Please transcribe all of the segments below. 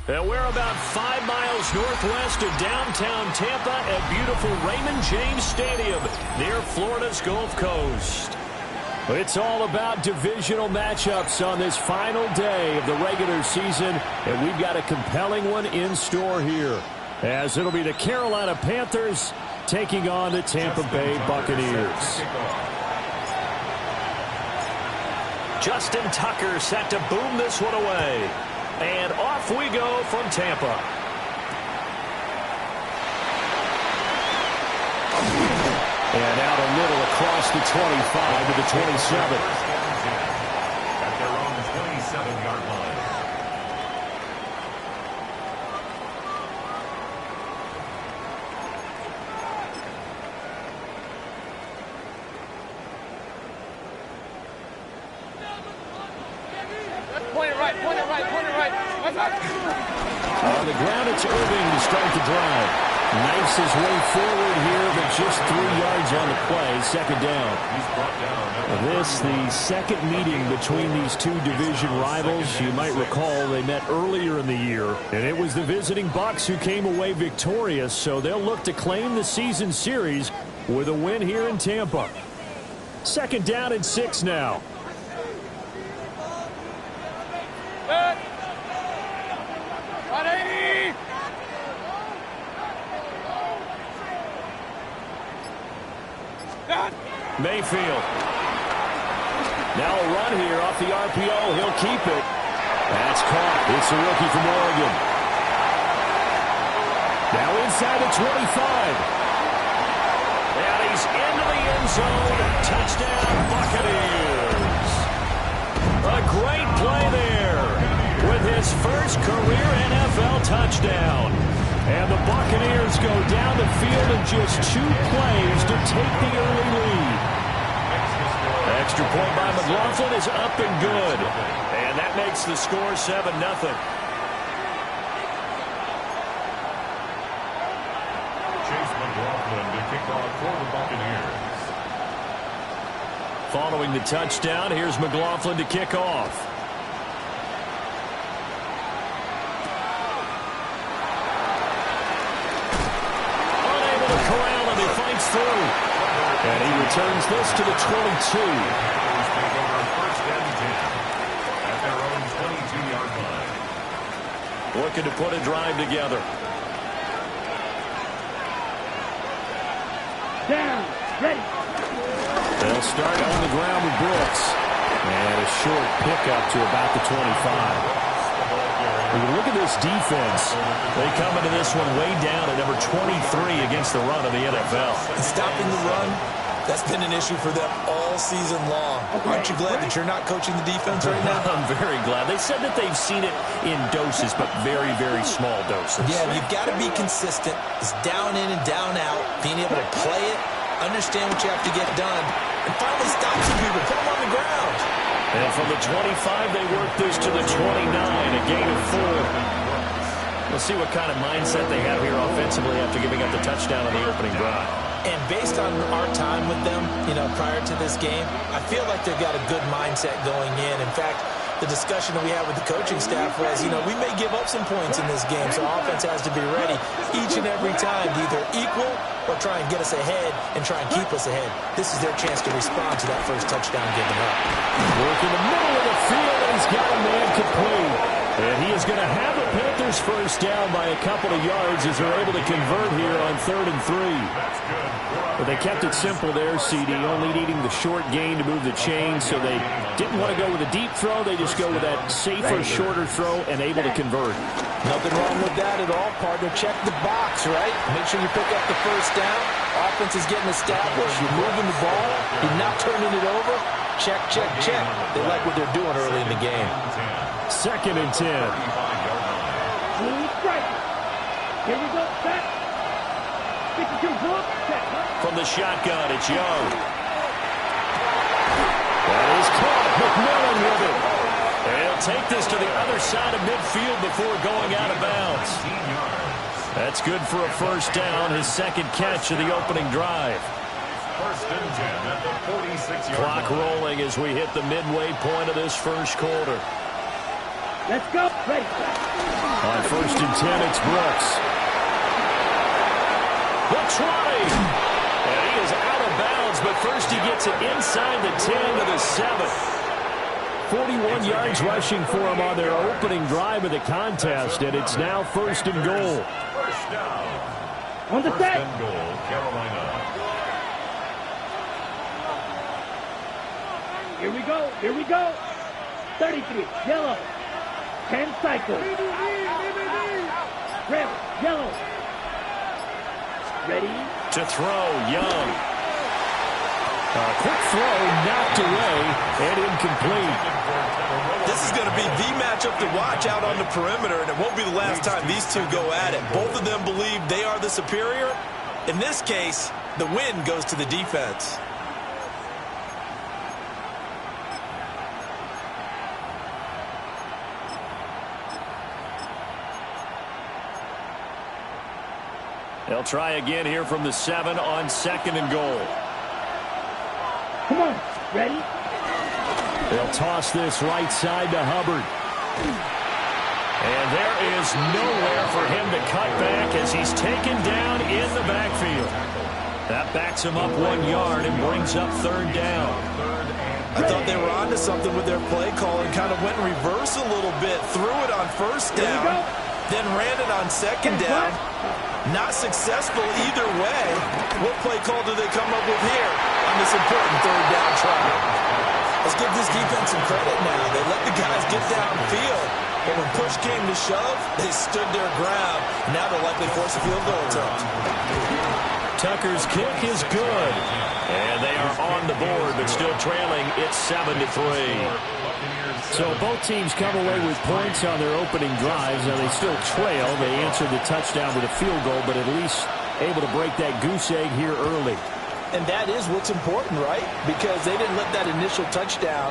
And we're about 5 miles northwest of downtown Tampa at beautiful Raymond James Stadium near Florida's Gulf Coast. It's all about divisional matchups on this final day of the regular season, and we've got a compelling one in store here, as it'll be the Carolina Panthers taking on the Tampa Bay Buccaneers. Justin Tucker set to boom this one away. And off we go from Tampa. And out a little across the 25 to the 27. At their own 27-yard line. Point it right, point it right, point it right. On the ground, it's Irving to start the drive. Knifes his way forward here, but just 3 yards on the play, second down. This, the second meeting between these two division rivals. You might recall they met earlier in the year, and it was the visiting Bucs who came away victorious, so they'll look to claim the season series with a win here in Tampa. Second down and 6 now. Mayfield. Now a run here off the RPO. He'll keep it. That's caught. It's a rookie from Oregon. Now inside the 25. And he's into the end zone. Touchdown, Buccaneers. A great play there with his first career NFL touchdown. And the Buccaneers go down the field in just 2 plays to take the early lead. Extra point by McLaughlin is up and good. And that makes the score 7-0. Chase McLaughlin to kick off for the Buccaneers. Following the touchdown, here's McLaughlin to kick off. Unable to corral him, he fights through. And he returns this to the 22. At their own 22-yard line. Looking to put a drive together. Down, ready. They'll start on the ground with Brooks. And a short pickup to about the 25. Look at this defense. They come into this one way down at number 23 against the run of the NFL. Stopping the run, that's been an issue for them all season long. Aren't you glad that you're not coaching the defense right now? I'm very glad. They said that they've seen it in doses, but very, very small doses. Yeah, you've got to be consistent. It's down in and down out, being able to play it, understand what you have to get done, and finally stop some people, put them on the ground. And from the 25, they work this to the 29, a gain of 4. We'll see what kind of mindset they have here offensively after giving up the touchdown on the opening drive. And based on our time with them, prior to this game, I feel like they've got a good mindset going in. In fact, the discussion that we had with the coaching staff was, we may give up some points in this game, so offense has to be ready each and every time to either equal or try and get us ahead and try and keep us ahead. This is their chance to respond to that first touchdown given up. Work in the middle of the field, and he's got a man complete. And he is going to have the Panthers first down by a couple of yards as they're able to convert here on 3rd and 3. But they kept it simple there, CD, only needing the short gain to move the chain, so they didn't want to go with a deep throw. They just go with that safer, shorter throw and able to convert. Nothing wrong with that at all, partner. Check the box, right? Make sure you pick up the first down. Offense is getting established. You're moving the ball. You're not turning it over. Check, check, check. They like what they're doing early in the game. 2nd and 10. Here we go, set. 52 book, set. From the shotgun, it's Young. That is caught. McMillan with it. And he'll take this to the other side of midfield before going out of bounds. That's good for a first down, his second catch of the opening drive. First and 10 at the 46-yard line. Clock rolling as we hit the midway point of this first quarter. Let's go. Ready. On 1st and 10, it's Brooks. The 20. And he is out of bounds, but first he gets it inside the 10 to the 7. 41 yards rushing for him on their opening drive of the contest, and it's now 1st and goal. First down. On the set. 1st and goal, Carolina. Here we go. Here we go. 33. Yellow. 10 cycles. Red. Yellow. Ready. To throw, Young. A quick throw knocked away and incomplete. This is going to be the matchup to watch out on the perimeter, and it won't be the last time these two go at it. Both of them believe they are the superior. In this case, the win goes to the defense. They'll try again here from the 7 on 2nd and goal. Come on. Ready. They'll toss this right side to Hubbard. And there is nowhere for him to cut back as he's taken down in the backfield. That backs him up 1 yard and brings up 3rd down. I thought they were onto something with their play call and kind of went in reverse a little bit. Threw it on 1st down, then ran it on 2nd down. Not successful either way. What play call do they come up with here on this important 3rd down try? Let's give this defense some credit now. They let the guys get downfield, but when push came to shove, they stood their ground. Now they'll likely force a field goal attempt. Tucker's kick is good. And they are on the board, but still trailing. It's 7-3. So both teams come away with points on their opening drives. Now they still trail. They answered the touchdown with a field goal, but at least able to break that goose egg here early. And that is what's important, right? Because they didn't let that initial touchdown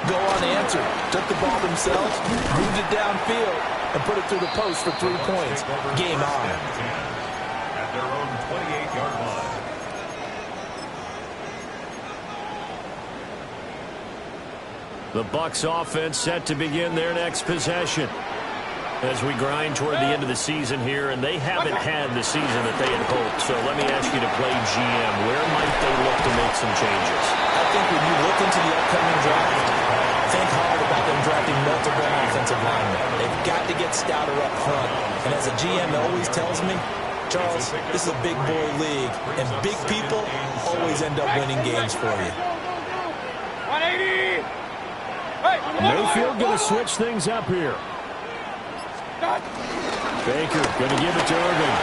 go unanswered. Took the ball themselves, moved it downfield, and put it through the post for 3 points. Game on. At their own 28-yard line. The Bucs offense set to begin their next possession as we grind toward the end of the season here, and they haven't had the season that they had hoped. So let me ask you to play GM. Where might they look to make some changes? I think when you look into the upcoming draft, think hard about them drafting multiple offensive linemen. They've got to get stouter up front. And as a GM always tells me, Charles, this is a big boy league, and big people always end up winning games for you. 180. Mayfield going to switch things up here. Baker going to give it to Irving.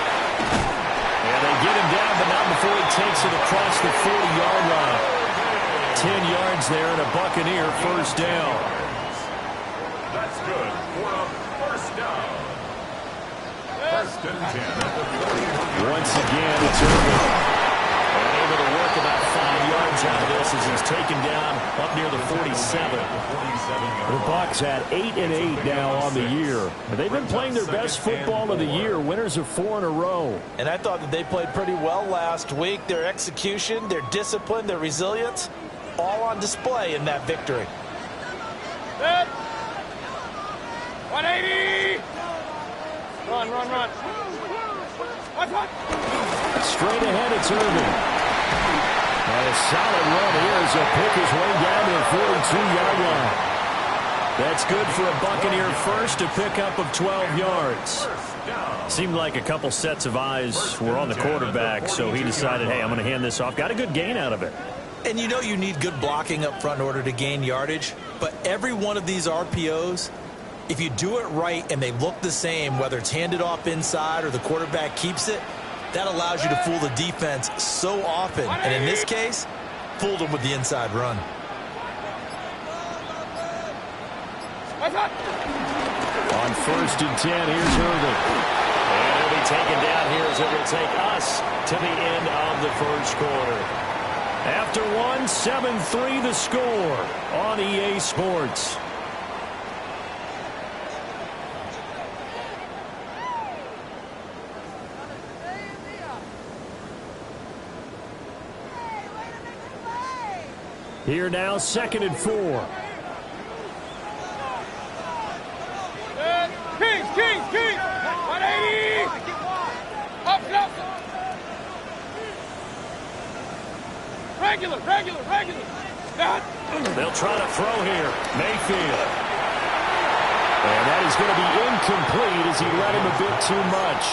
And they get him down, but not before he takes it across the 40-yard line. 10 yards there and a Buccaneer 1st down. That's good for a 1st down. 1st and 10 at the 40. Once again, it's Irving. And able to work about 5 yards out of this as he's taken down up near the 47. The Bucs at 8-8 now on the year. They've been playing their best football of the year, winners of 4 in a row. And I thought that they played pretty well last week. Their execution, their discipline, their resilience, all on display in that victory. 180. Run. Straight ahead, it's Irving. And a solid run here as he'll pick his way down to the 42-yard line. That's good for a Buccaneer first, a pickup of 12 yards. Seemed like a couple sets of eyes were on the quarterback, so he decided, hey, I'm going to hand this off. Got a good gain out of it. And you know you need good blocking up front in order to gain yardage, but every one of these RPOs, if you do it right and they look the same, whether it's handed off inside or the quarterback keeps it, that allows you to fool the defense so often. And in this case, fooled them with the inside run. On 1st and 10, here's Irving. And he'll be taken down here as it will take us to the end of the 1st quarter. After 7-3 the score on EA Sports. Here now, 2nd and 4. Regular. They'll try to throw here. Mayfield. And that is going to be incomplete as he let him a bit too much.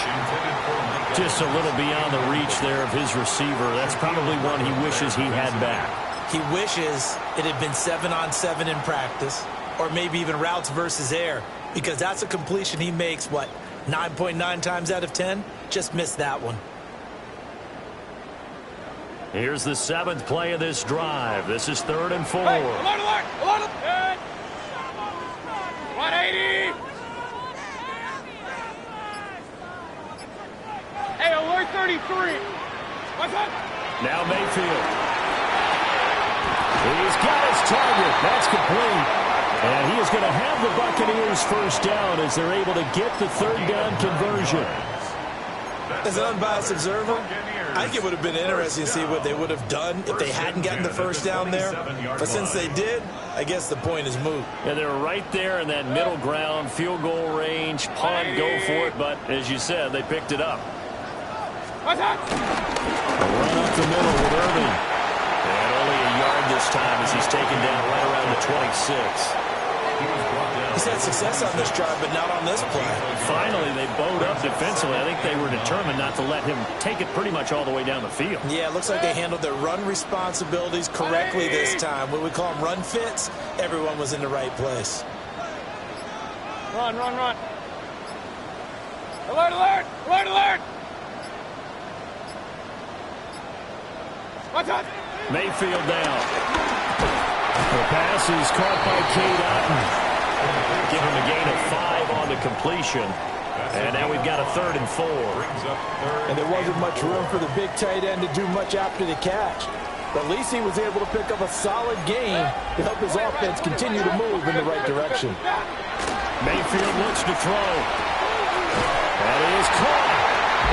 Just a little beyond the reach there of his receiver. That's probably one he wishes he had back. He wishes it had been 7-on-7 in practice, or maybe even routes versus air, because that's a completion he makes, 9.9 times out of 10? Just missed that one. Here's the 7th play of this drive. This is 3rd and 4. Hey, alert! 180! Hey, alert 33! What's up? Now Mayfield. He's got his target. That's complete. And he is going to have the Buccaneers first down as they're able to get the 3rd down conversion. As an unbiased observer, I think it would have been interesting to see what they would have done if they hadn't gotten the first down there. But since they did, I guess the point is moot. Yeah, they're right there in that middle ground, field goal range, punt, go for it. But as you said, they picked it up. What's up? A run up the middle with Irving. And only a yard this time as he's taken down right around the 26. He's had success on this drive, but not on this play. Finally, they bowed up defensively. I think they were determined not to let him take it pretty much all the way down the field. Yeah, it looks like they handled their run responsibilities correctly this time. What we call them run fits, everyone was in the right place. Run. Alert! What's up? Mayfield down. The pass is caught by Cade Otton. Give him a gain of 5 on the completion. And now we've got a 3rd and 4. And there wasn't much room for the big tight end to do much after the catch. But at least he was able to pick up a solid gain to help his offense continue to move in the right direction. Mayfield looks to throw. That is caught.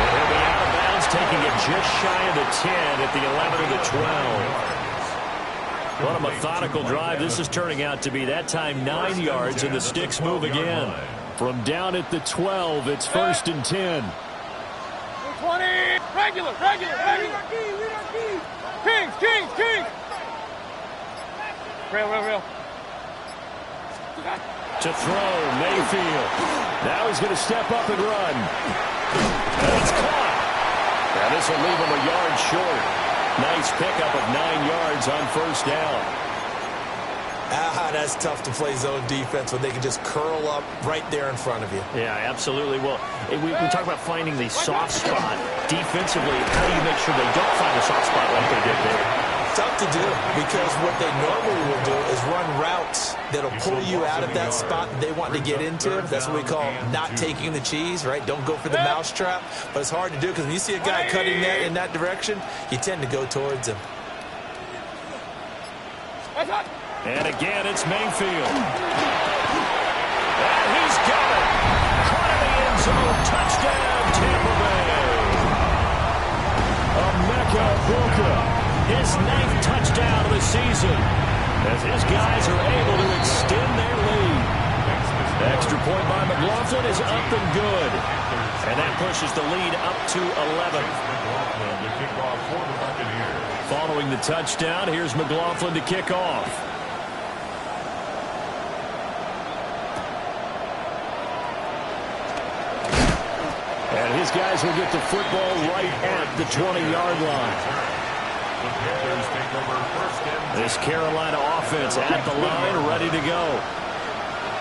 And he'll be out of bounds, taking it just shy of the 10 at the 11 of the 12. What a methodical drive this is turning out to be. That time 9 yards, and the sticks move again. From down at the 12, it's 1st and 10. 20! Regular! Kings! Real. To throw, Mayfield. Now he's going to step up and run. And it's caught. Now this will leave him a yard short. Nice pickup of 9 yards on 1st down. That's tough to play zone defense when they can just curl up right there in front of you. Yeah, absolutely. Well, we talk about finding the soft spot defensively. How do you make sure they don't find a soft spot like they did there? Tough to do, because what they normally will do is run routes that'll pull you out of that spot that they want to get into. That's what we call not taking the cheese, right? Don't go for the mousetrap. But it's hard to do because when you see a guy cutting that in that direction, you tend to go towards him. And again, it's Mayfield. And he's got it. Caught in the end zone. Touchdown, Tampa Bay. Emeka Egbuka. His 9th touchdown of the season, as his guys are able to extend their lead. Extra point by McLaughlin is up and good. And that pushes the lead up to 11. Following the touchdown, here's McLaughlin to kick off. And his guys will get the football right at the 20-yard line. This Carolina offense at the line, ready to go.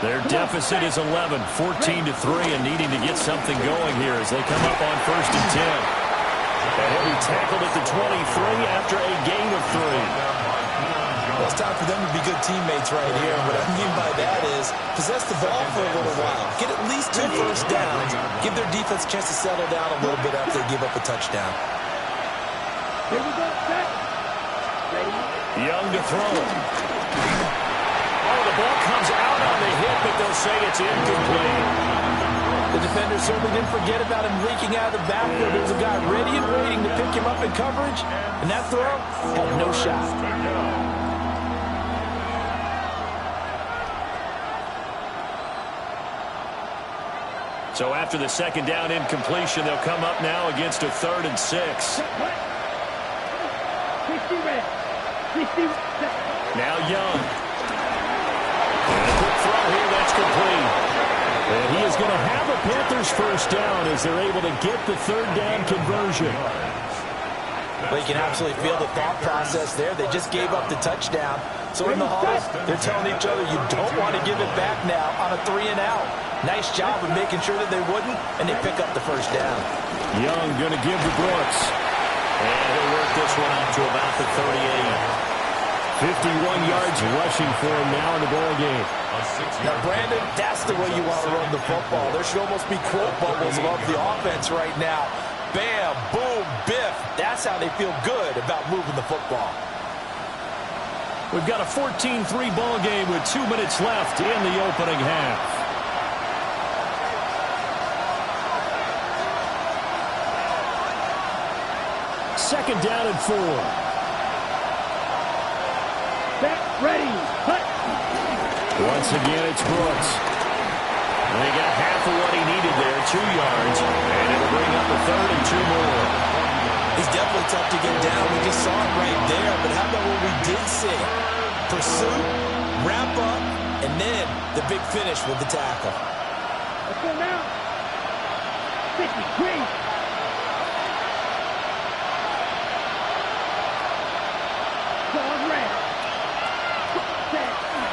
Their deficit is 11, 14-3, and needing to get something going here as they come up on 1st and 10. And he'll be tackled at the 23 after a gain of 3. Well, it's time for them to be good teammates right here. And what I mean by that is possess the ball for a little while. Get at least 2 first downs. Give their defense a chance to settle down a little bit after they give up a touchdown. Here we go, set. Young to throw. Oh, the ball comes out on the hit, but they'll say it's incomplete. The defender certainly didn't forget about him leaking out of the backfield. There was a guy ready and waiting to pick him up in coverage, and that throw had no shot. So after the 2nd down incompletion, they'll come up now against a 3rd and 6. Now Young. And a quick throw here, that's complete. And he is going to have a Panthers first down as they're able to get the third down conversion. Well, you can absolutely feel the thought process there. They just gave up the touchdown. So in the huddle, they're telling each other, you don't want to give it back now on a 3-and-out. Nice job of making sure that they wouldn't, and they pick up the first down. Young going to give to Brooks. And he'll work this one out to about the 38. 51 yards rushing for him now in the ball game. Now, Brandon, that's the way you want to run the football. There should almost be quote bubbles above the offense right now. Bam, boom, biff. That's how they feel good about moving the football. We've got a 14-3 ball game with 2 minutes left in the opening half. Second down and 4. Set, ready, cut. Once again, it's Brooks. And they got half of what he needed there, 2 yards. And it'll bring up a third and 2 more. He's definitely tough to get down. We just saw it right there. But how about what we did see? Pursuit, wrap up, and then the big finish with the tackle. Let's go now. 53.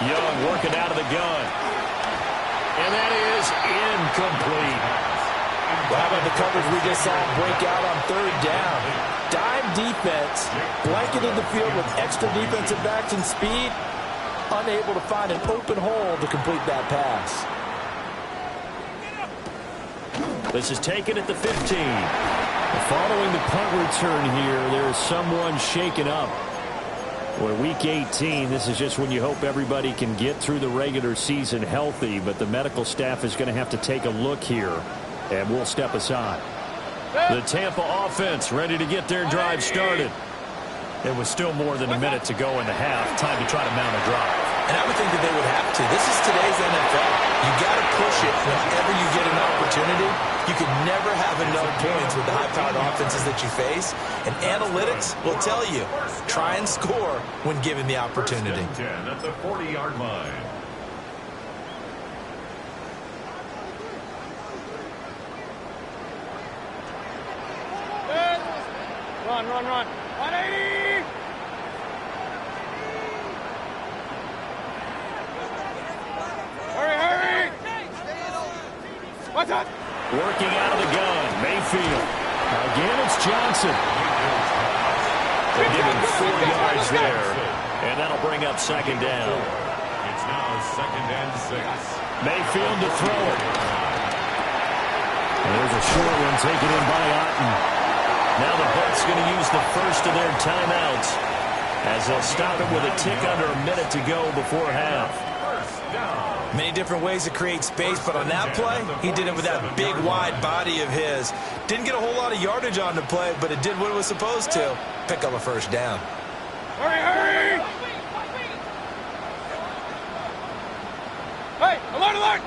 Young working out of the gun. And that is incomplete. Well, how about the coverage we just saw break out on third down? Dime defense, blanketed the field with extra defensive backs and speed, unable to find an open hole to complete that pass. This is taken at the 15. Following the punt return here, there is someone shaken up. Well, week 18, this is just when you hope everybody can get through the regular season healthy, but the medical staff is going to have to take a look here, and we'll step aside. The Tampa offense ready to get their drive started. It was still more than a minute to go in the half. Time to try to mount a drive. And I would think that they would have to. This is today's NFL. You got to push it whenever you get an opportunity. You can never have enough points with the high-powered offenses that you face. And analytics will tell you, try and score when given the opportunity. 10 at the 40-yard line. Run. 180. Hurry. What's up? Working out of the gun, Mayfield. Again, it's Johnson. They give him 4 yards there, and that'll bring up second down. It's now 2nd and 6. Mayfield to throw it. And there's a short one taken in by Otten. Now the Bucs going to use the first of their timeouts as they'll stop it with a tick under a minute to go before half. Many different ways to create space, but on that play, he did it with that big, wide body of his. Didn't get a whole lot of yardage on the play, but it did what it was supposed to. Pick up a first down. Hurry. Hey, alert.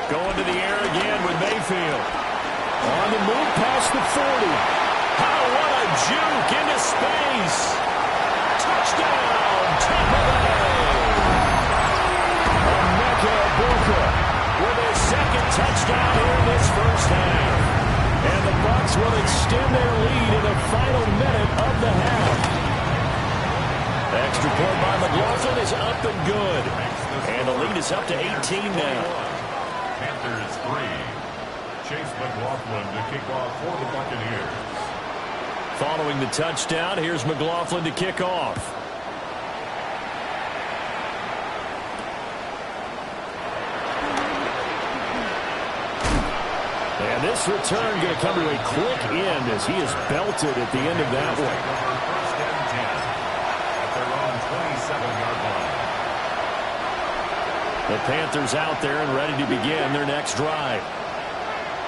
Going to the air again with Mayfield. On the move past the 40. Oh, what a juke into space. Touchdown, Tampa Bay. Emeka Egbuka with his second touchdown here in this first half. And the Bucs will extend their lead in the final minute of the half. Extra point by McLaughlin is up and good. And the lead is up to 18 now. Panthers 3. Chase McLaughlin to kick off for the Buccaneers. Following the touchdown, here's McLaughlin to kick off. And this return going to come to a quick end as he is belted at the end of that one. 1st and 10 at their own 27-yard line. The Panthers out there and ready to begin their next drive.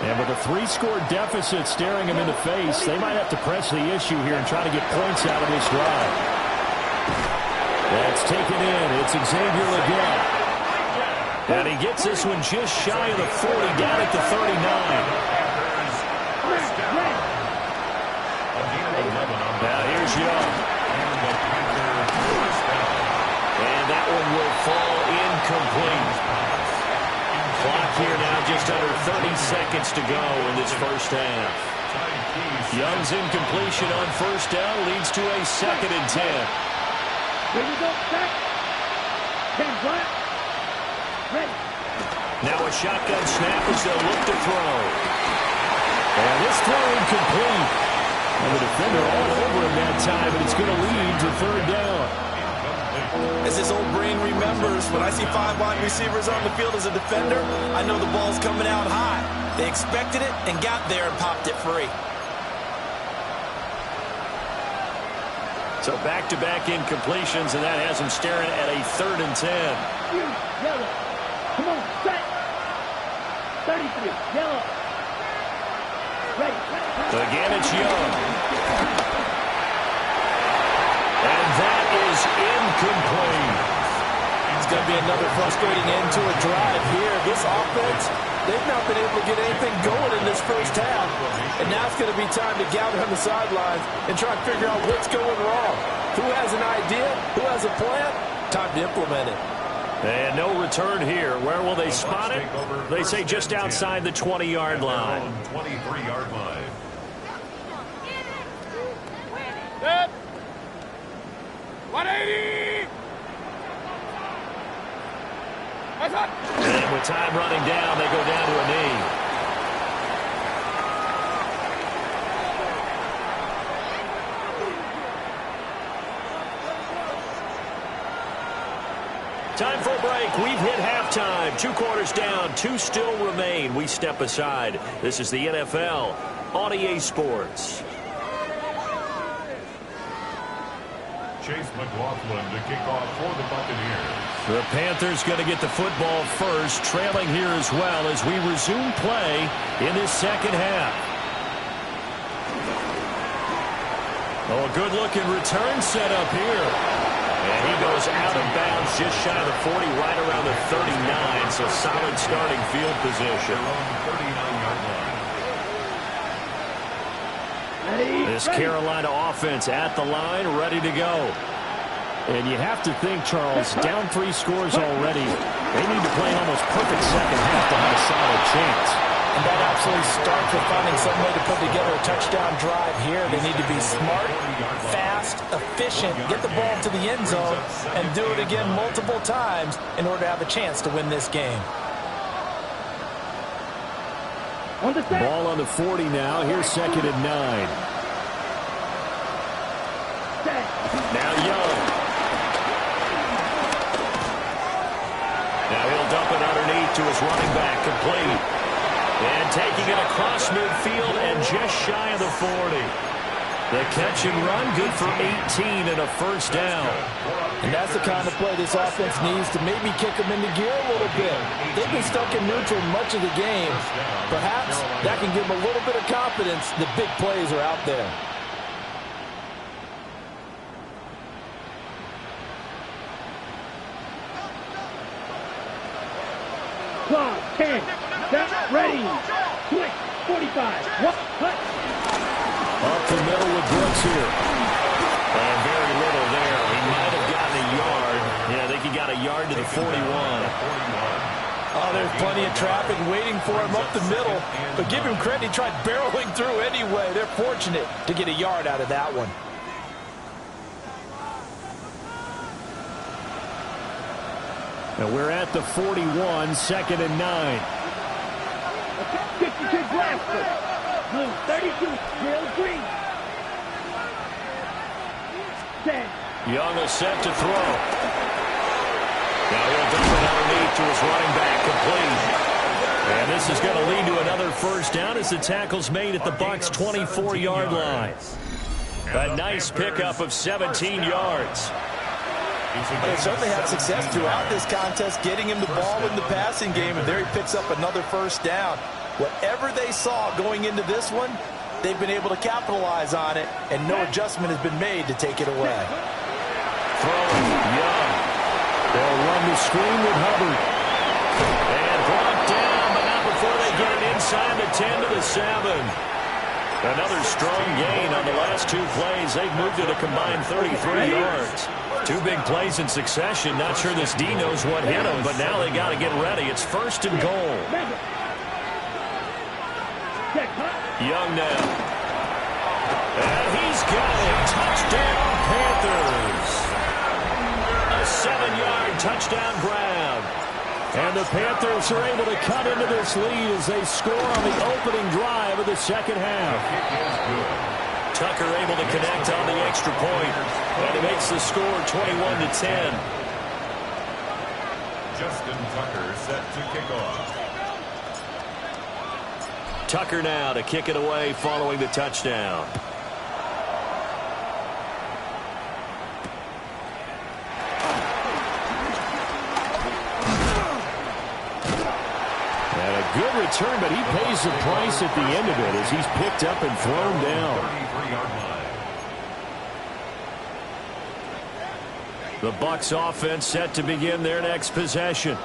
And with a 3-score deficit staring them in the face, they might have to press the issue here and try to get points out of this drive. That's taken in. It's Xavier Legette. And he gets this one just shy of the 40, down at the 39. First down. is Young. And that one will fall incomplete. Clock here now just under 30 seconds to go in this first half. Young's incompletion on first down leads to a 2nd and 10. Here we go, back. 10 flat. Ready. Now a shotgun snap as they'll look to throw. And this throw incomplete. And the defender all over him that time, and it's going to lead to 3rd down. As this old brain remembers, when I see 5 wide receivers on the field as a defender, I know the ball's coming out high. They expected it and got there and popped it free. So back-to-back incompletions, and that has him staring at a 3rd and 10. Yellow. Come on, set. 33, yellow. Ready. Again, it's Young. And that is incomplete. It's going to be another frustrating end to a drive here. This offense, they've not been able to get anything going in this first half. And now it's going to be time to gather on the sidelines and try and figure out what's going wrong. Who has an idea? Who has a plan? Time to implement it. And no return here. Where will they spot it? They say just outside the 20-yard line. 23-yard line. Set. 180. And with time running down, they go down to a knee. Time for a break. We've hit halftime. 2 quarters down. 2 still remain. We step aside. This is the NFL on EA Sports. Chase McLaughlin to kick off for the Buccaneers. The Panthers going to get the football first, trailing here as well as we resume play in this second half. Oh, a good-looking return set up here. And he goes out of bounds just shy of the 40, right around the 39, so solid starting field position. This Carolina offense at the line, ready to go. And you have to think, Charles, down 3 scores already. They need to play an almost perfect second half to have a solid chance. And that absolutely starts with finding some way to put together a touchdown drive here. They need to be smart, fast, efficient, get the ball to the end zone, and do it again multiple times in order to have a chance to win this game. Ball on the 40 now. Here's 2nd and 9. Now Young. Now he'll dump it underneath to his running back, complete. And taking it across midfield and just shy of the 40. The catch and run, good for 18 and a first down. And that's the kind of play this offense needs to maybe kick them into gear a little bit. They've been stuck in neutral much of the game. Perhaps that can give them a little bit of confidence that big plays are out there. Clock, 10. Set, ready. Quick, 45. What? Cut. Up the middle with Brooks here. And very little there. He might have gotten a yard. Yeah, I think he got a yard to the 41. Oh, there's plenty of traffic waiting for him up the middle. But give him credit, he tried barreling through anyway. They're fortunate to get a yard out of that one. And we're at the 41, 2nd and 9. 52 blaster. Blue 32, Real green. 10. Young is set to throw. Now he'll dump it underneath to his running back, complete. And this is going to lead to another first down as the tackle's made at the Bucs' 24-yard line. A nice pickup of 17 yards. They certainly had success throughout this contest, getting him the ball in the passing game, and there he picks up another first down. Whatever they saw going into this one, they've been able to capitalize on it, and no adjustment has been made to take it away. Throwing, Young. They'll run the screen with Hubbard. And brought down, but not before they get it inside the 10 to the 7. Another strong gain on the last 2 plays. They've moved it a combined 33 yards. 2 big plays in succession. Not sure this D knows what hit him, but now they got to get ready. It's 1st and goal. Young now. And he's got it. Touchdown, Panthers. A 7-yard touchdown grab. And the Panthers are able to cut into this lead as they score on the opening drive of the second half. Tucker able to connect on the extra point. And he makes the score 21-10. Justin Tucker set to kick off. Tucker now to kick it away following the touchdown. Good return, but he pays the price at the end of it as he's picked up and thrown down. The Bucs offense set to begin their next possession.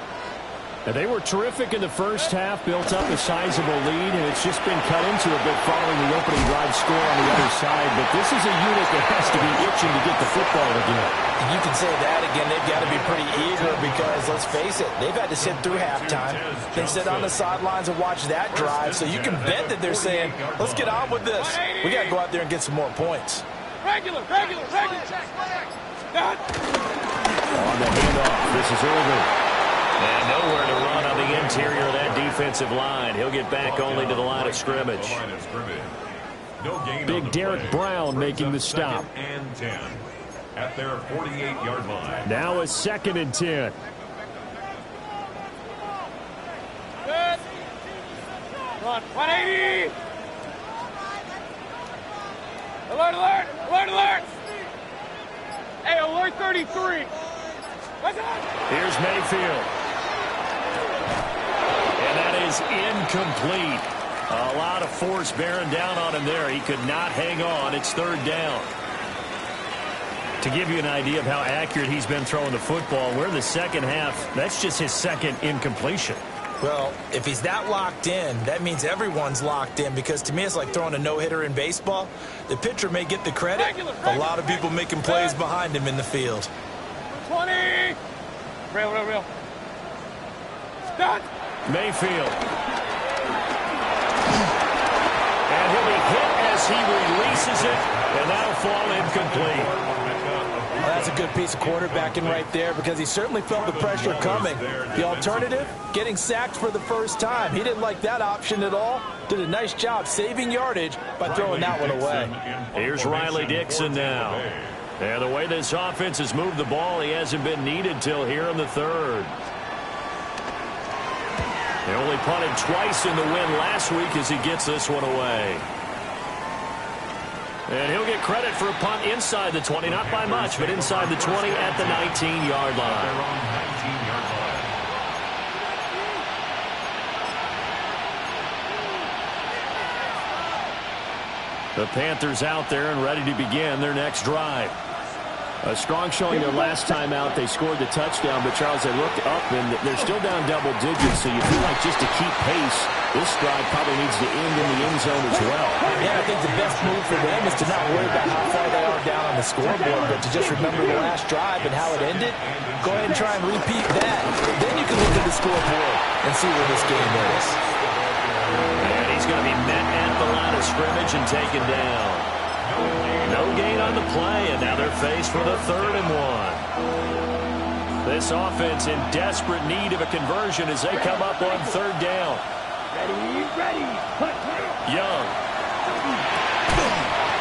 And they were terrific in the first half, built up a sizable lead, and it's just been cut into a bit following the opening drive score on the other side. But this is a unit that has to be itching to get the football again. You can say that again. They've got to be pretty eager because, let's face it, they've had to sit through halftime, then sit on the sidelines and watch that drive. So you can bet that they're saying, let's get on with this. We got to go out there and get some more points. Regular. On the handoff, this is over. And nowhere to run on the interior of that defensive line. He'll get back only to the line of scrimmage. Big Derek Brown making the stop. And 10 at their 48-yard line. Now a 2nd and 10. Good. Run. 180. Alert. Hey, alert 33. Here's Mayfield. And that is incomplete. A lot of force bearing down on him there. He could not hang on. It's 3rd down. To give you an idea of how accurate he's been throwing the football, we're in the second half. That's just his 2nd incompletion. Well, if he's that locked in, that means everyone's locked in, because to me it's like throwing a no-hitter in baseball. The pitcher may get the credit. A lot of people making plays behind him in the field. 20. Real. Stop. Mayfield. And he'll be hit as he releases it, and that'll fall incomplete. Well, that's a good piece of quarterbacking right there, because he certainly felt the pressure coming. The alternative, getting sacked for the first time. He didn't like that option at all. Did a nice job saving yardage by throwing that one away. Here's Riley Dixon now. And the way this offense has moved the ball, he hasn't been needed till here in the 3rd. They only punted twice in the win last week as he gets this one away. And he'll get credit for a punt inside the 20, not by much, but inside the 20 at the 19-yard line. The Panthers out there and ready to begin their next drive. A strong showing their last time out. They scored the touchdown, but Charles, they looked up and they're still down double digits, so you feel like just to keep pace, this drive probably needs to end in the end zone as well. Yeah, I think the best move for them is to not worry about how far they are down on the scoreboard, but to just remember the last drive and how it ended. Go ahead and try and repeat that. Then you can look at the scoreboard and see where this game is. And he's going to be met at the line of scrimmage and taken down. No gain on the play, and now they're faced with a 3rd and 1. This offense in desperate need of a conversion as they come up on 3rd down. Ready. Young.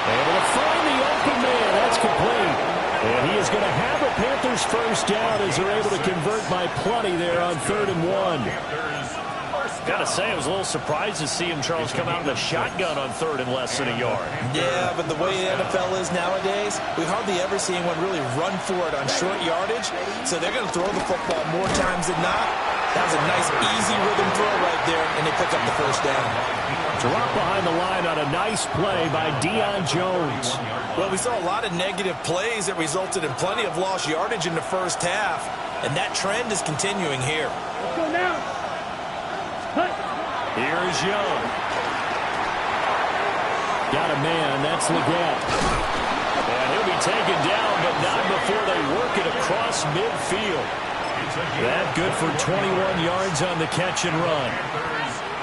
Able to find the open man. That's complete. And he is going to have a Panthers first down as they're able to convert by plenty there on 3rd and 1. Got to say, I was a little surprised to see him, Charles, come out in a shotgun on 3rd and less than a yard. Yeah, but the way the NFL is nowadays, we hardly ever see anyone really run for it on short yardage. So they're going to throw the football more times than not. That was a nice, easy rhythm throw right there, and they pick up the first down. Drop behind the line on a nice play by Deion Jones. Well, we saw a lot of negative plays that resulted in plenty of lost yardage in the first half, and that trend is continuing here. Let's go now. Here's Young. got a man. That's Leggett. And he'll be taken down, but not before they work it across midfield. That good for 21 yards on the catch and run.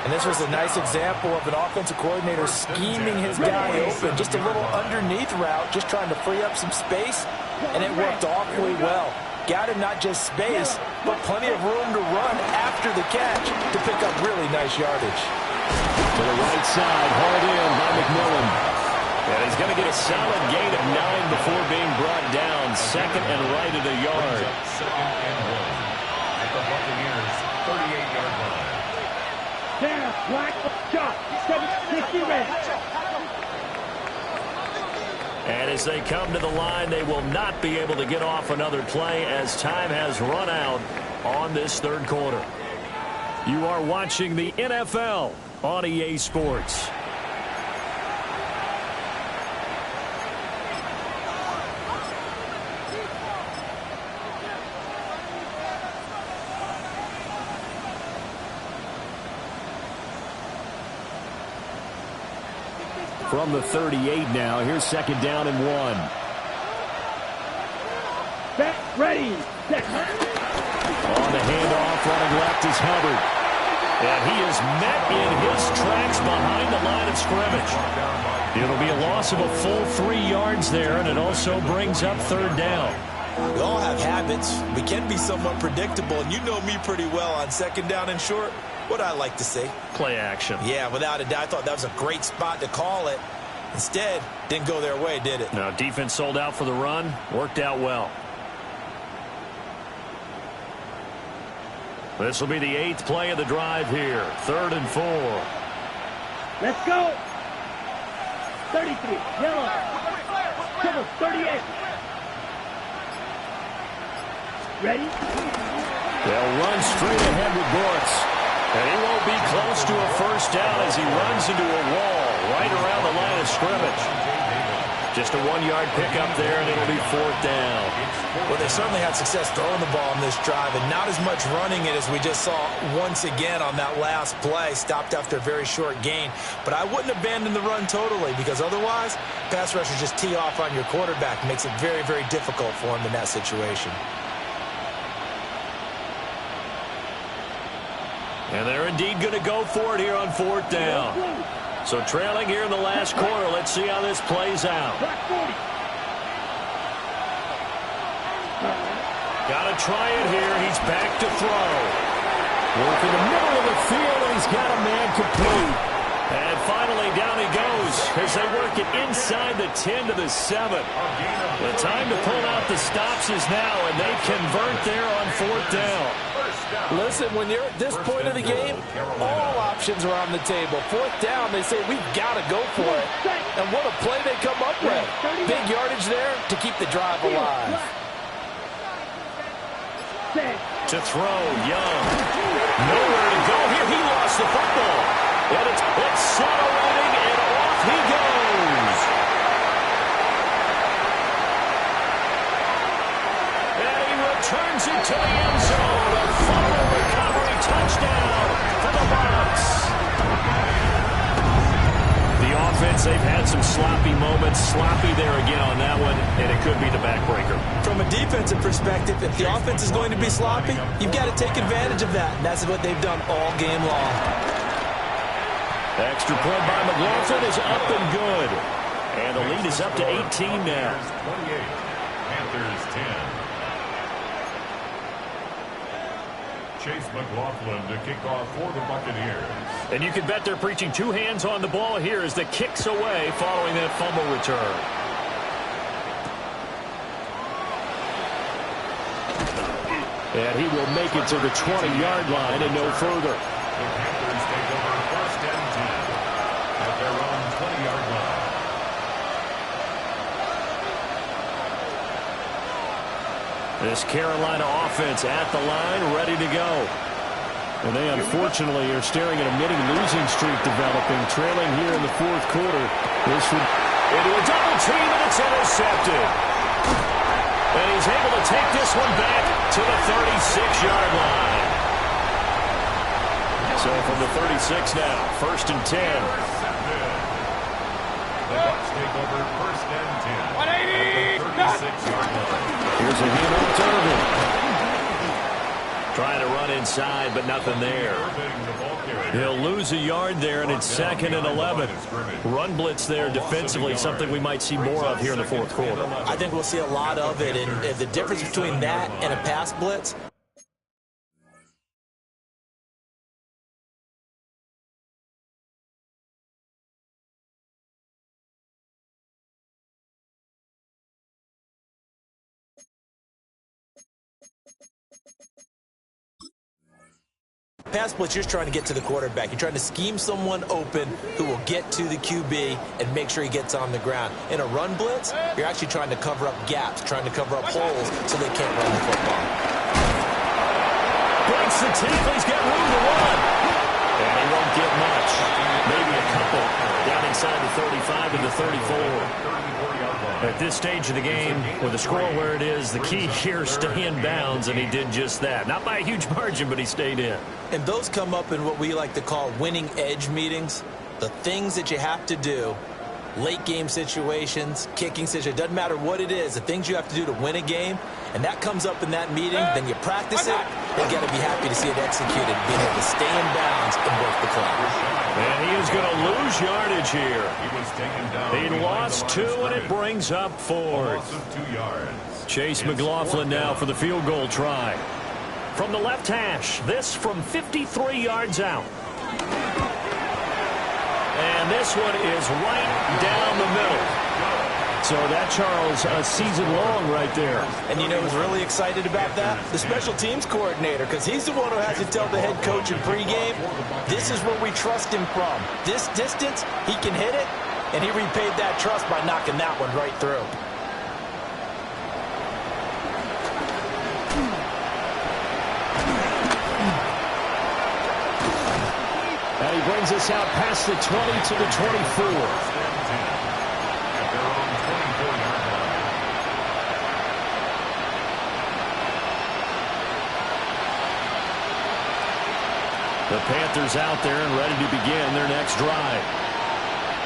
And this was a nice example of an offensive coordinator scheming his guy open. Just a little underneath route, just trying to free up some space, and it worked awfully well. Got him not just space, but plenty of room to run after the catch to pick up really nice yardage. To the right side, hauled in by McMillan. And he's going to get a solid gain of 9 before being brought down. Second and right at a yard. Second and 1 at the Buccaneers' 38-yard line. Down, black, shot, 750 ready. And as they come to the line, they will not be able to get off another play as time has run out on this third quarter. You are watching the NFL on EA Sports. From the 38 now, here's second down and 1. Set, ready, set. On the handoff, running left is Hubbard. And he is met in his tracks behind the line of scrimmage. It'll be a loss of a full 3 yards there, and it also brings up third down. We all have habits. We can be somewhat predictable, and you know me pretty well on second down and short. What I like to say. Play action. Yeah, without a doubt, I thought that was a great spot to call it. Instead, didn't go their way, did it? Now, defense sold out for the run. Worked out well. This will be the 8th play of the drive here. 3rd and 4. Let's go. 33, yellow. Triple, 38. Ready? They'll run straight ahead with bucs. And he won't be close to a first down as he runs into a wall right around the line of scrimmage. Just a 1-yard pickup there, and it'll be 4th down. Well, they certainly had success throwing the ball in this drive, and not as much running it as we just saw once again on that last play. Stopped after a very short gain. But I wouldn't abandon the run totally, because otherwise, pass rushers just tee off on your quarterback. Makes it very, very difficult for him in that situation. And they're indeed going to go for it here on 4th down. So trailing here in the last quarter. Let's see how this plays out. Got to try it here. He's back to throw. Work in the middle of the field, and he's got a man complete. And finally down he goes as they work it inside the 10 to the 7. The time to pull out the stops is now, and they convert there on 4th down. Listen, when you're at this point of the game, all options are on the table. 4th down, they say, we've got to go for it. And what a play they come up with. Big yardage there to keep the drive alive. To throw, Young. Nowhere to go here. He lost the football. And it's accelerating, and off he goes. And he returns it to the end zone. A fumble recovery touchdown for the Bucs. The offense, they've had some sloppy moments. Sloppy there again on that one, and it could be the backbreaker. From a defensive perspective, if the offense is going to be sloppy, you've got to take advantage of that. And that's what they've done all game long. Extra point by McLaughlin is up and good. And the lead is up to 18 now. 28, Panthers 10. Chase McLaughlin to kick off for the Buccaneers. And you can bet they're preaching 2 hands on the ball here as the kick's away following that fumble return. And he will make it to the 20-yard line and no further. The Panthers take over 1st and 10 at their own 20-yard line. This Carolina offense at the line, ready to go. And they unfortunately are staring at a mini losing streak developing, trailing here in the 4th quarter. This would into a double team, and it's intercepted. And he's able to take this one back to the 36-yard line. So from the 36 now, 1st and 10. The Bucs take over 1st and 10. 180. 36-yard line. Here's a handoff to Irvin. Trying to run inside, but nothing there. He'll lose a yard there, and it's 2nd and 11. Run blitz there defensively, something we might see more of here in the 4th quarter. I think we'll see a lot of it, and the difference between that and a pass blitz, pass blitz, you're trying to get to the quarterback. You're trying to scheme someone open who will get to the QB and make sure he gets on the ground. In a run blitz, you're actually trying to cover up gaps, trying to cover up holes so they can't run the football. Breaks the tackle. He's got room to run. And he won't get much. Maybe a couple. Down inside the 35 to the 34. At this stage of the game, with the score where it is, the key here is stay in bounds, and he did just that. Not by a huge margin, but he stayed in. And those come up in what we like to call winning edge meetings. The things that you have to do, late game situations, kicking situations, doesn't matter what it is, the things you have to do to win a game, and that comes up in that meeting, then you practice it, you got to be happy to see it executed, being able to stay in bounds and work the clock. And he is going to lose yardage here. He lost 2, and it brings up 4th. Chase McLaughlin now for the field goal try. From the left hash, this from 53 yards out. And this one is right down the middle. So that, Charles, a season long right there. And you know who's really excited about that? The special teams coordinator, because he's the one who has to tell the head coach in pregame, this is where we trust him from. This distance, he can hit it, and he repaid that trust by knocking that one right through. And he brings us out past the 20 to the 24. The Panthers out there and ready to begin their next drive.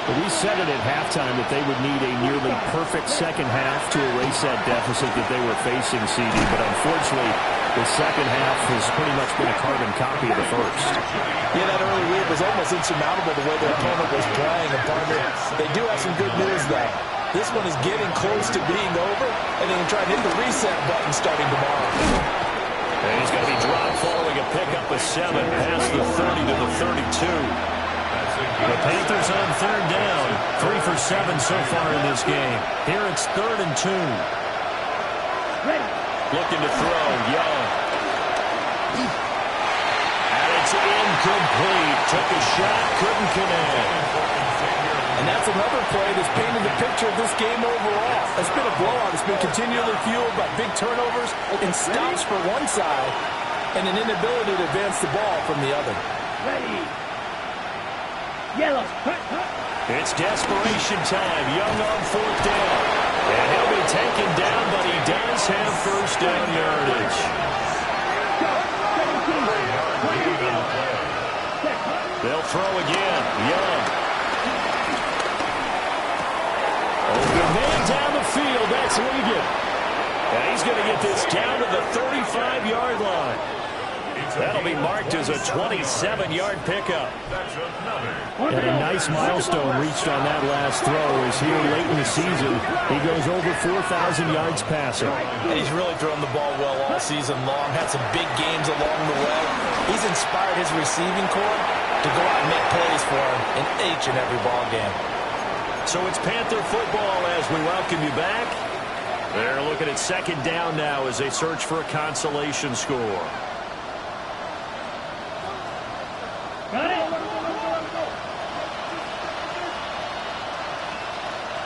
But we said it at halftime that they would need a nearly perfect second half to erase that deficit that they were facing, CD. But unfortunately, the second half has pretty much been a carbon copy of the first. Yeah, that early lead was almost insurmountable the way their opponent was playing. And partner, they do have some good news, though. This one is getting close to being over, and they can try to hit the reset button starting tomorrow. And he's going to be dropped following a pickup of 7 past the 30 to the 32. The Panthers on 3rd down. 3 for 7 so far in this game. Here it's 3rd and 2. Looking to throw, Young. And it's incomplete. Took a shot, couldn't connect. And that's another play that's painted the picture of this game overall. It's been a blowout. It's been continually fueled by big turnovers and stops for one side and an inability to advance the ball from the other. Ready. Yellow. It's desperation time. Young on 4th down. And he'll be taken down, but he does have 1st down yardage. They'll throw again. Young. Open man down the field. That's Ligon. And he's going to get this down to the 35-yard line. That'll be marked as a 27-yard pickup. And a nice milestone reached on that last throw as here late in the season, he goes over 4,000 yards passing. And he's really thrown the ball well all season long, had some big games along the way. He's inspired his receiving corps to go out and make plays for him in each and every ball game. So it's Panther football as we welcome you back. They're looking at 2nd down now as they search for a consolation score. Got it.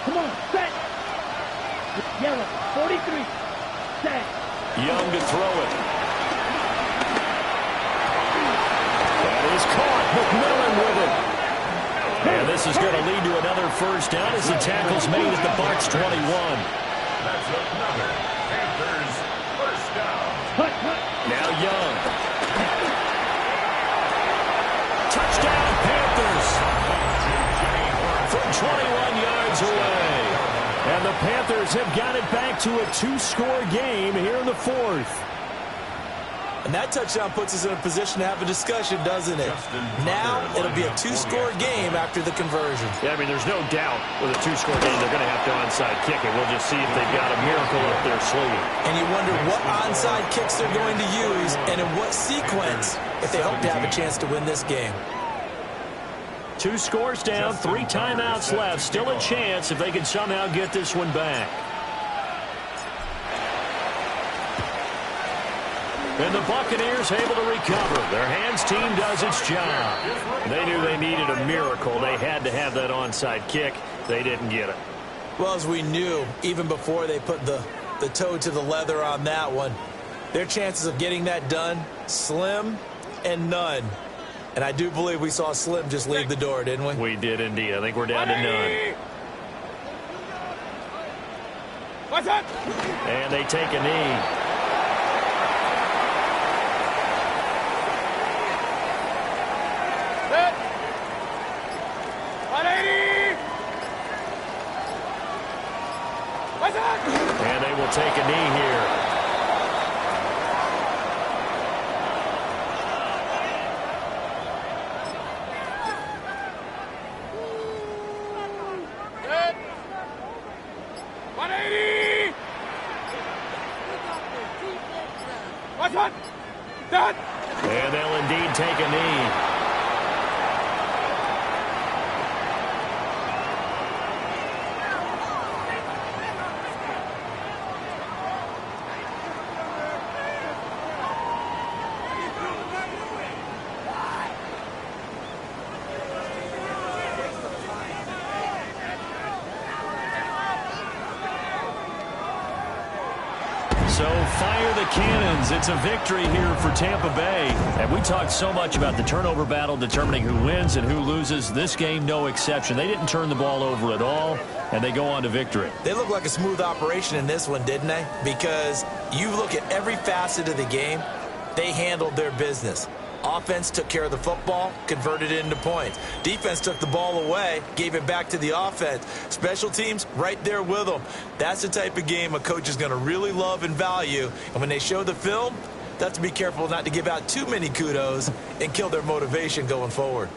Come on, set. Yellow, 43. Set. Young to throw it. That is caught. McMillan with it. And this is going to lead to another 1st down as the tackle's made at the Bucs 21. That's another Panthers 1st down. Now Young. Touchdown Panthers. From 21 yards Panthers have got it back to a 2-score game here in the fourth. And that touchdown puts us in a position to have a discussion, doesn't it? Now it'll be a 2-score game after the conversion. Yeah, I mean, there's no doubt with a 2-score game they're going to have to onside kick it. We'll just see if they've got a miracle up their sleeve. And you wonder what onside kicks they're going to use and in what sequence if they hope to have a chance to win this game. 2 scores down, 3 timeouts left. Still a chance if they can somehow get this one back. And the Buccaneers able to recover. Their hands team does its job. They knew they needed a miracle. They had to have that onside kick. They didn't get it. Well, as we knew, even before they put the toe to the leather on that one, their chances of getting that done, slim and none. And I do believe we saw Slim just leave the door, didn't we? We did indeed. I think we're down to none. What's that? And they take a knee. And they will take a knee here. Good. 180. What's that? That. And they'll indeed take a knee. So fire the cannons. It's a victory here for Tampa Bay. And we talked so much about the turnover battle determining who wins and who loses. This game, no exception. They didn't turn the ball over at all, and they go on to victory. They look like a smooth operation in this one, didn't they? Because you look at every facet of the game, they handled their business. Offense took care of the football, converted it into points. Defense took the ball away, gave it back to the offense. Special teams, right there with them. That's the type of game a coach is going to really love and value. And when they show the film, they have to be careful not to give out too many kudos and kill their motivation going forward.